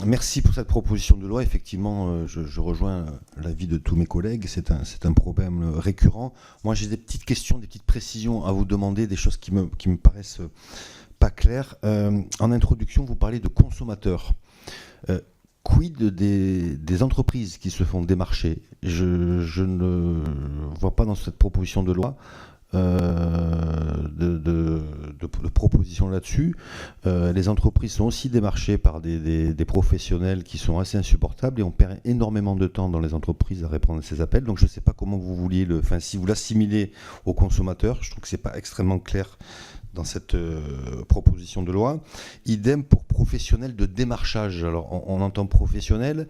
Merci pour cette proposition de loi. Effectivement, je rejoins l'avis de tous mes collègues. C'est un problème récurrent. Moi, j'ai des petites questions, des petites précisions à vous demander, des choses qui me paraissent pas claires. En introduction, vous parlez de consommateurs. Quid des entreprises qui se font démarcher? Je ne vois pas dans cette proposition de loi de propositions là-dessus. Les entreprises sont aussi démarchées par des professionnels qui sont assez insupportables et on perd énormément de temps dans les entreprises à répondre à ces appels. Donc je ne sais pas comment vous vouliez si vous l'assimilez aux consommateurs, je trouve que c'est pas extrêmement clair dans cette proposition de loi. Idem pour professionnels de démarchage. Alors on entend professionnel.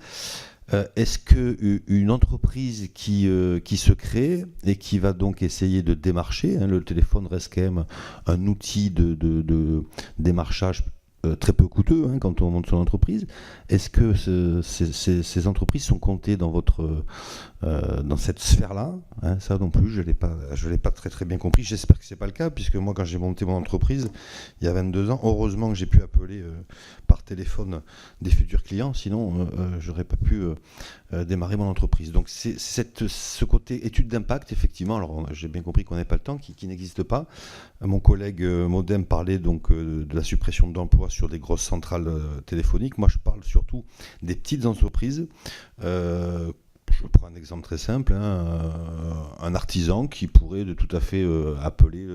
Est-ce qu'une entreprise qui se crée et qui va donc essayer de démarcher, le téléphone reste quand même un outil de démarchage très peu coûteux quand on monte son entreprise, est-ce que ces entreprises sont comptées dans cette sphère-là? Ça non plus, je l'ai pas très très bien compris. J'espère que c'est pas le cas, puisque moi quand j'ai monté mon entreprise il y a 22 ans, heureusement que j'ai pu appeler par téléphone des futurs clients, sinon j'aurais pas pu démarrer mon entreprise. Donc c'est ce côté étude d'impact, effectivement, alors j'ai bien compris qu'on n'avait pas le temps, qui n'existe pas. Mon collègue Modem parlait donc de la suppression d'emplois sur des grosses centrales téléphoniques. Moi je parle surtout des petites entreprises. Je prends un exemple très simple, un artisan qui pourrait tout à fait appeler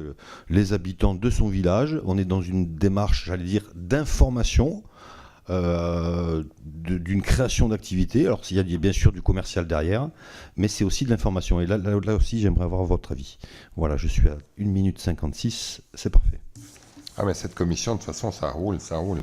les habitants de son village. On est dans une démarche, j'allais dire, d'information, d'une création d'activité. Alors il y a bien sûr du commercial derrière, mais c'est aussi de l'information. Et là aussi, j'aimerais avoir votre avis. Voilà, je suis à 1 minute 56, c'est parfait. Ah mais cette commission, de toute façon, ça roule, ça roule.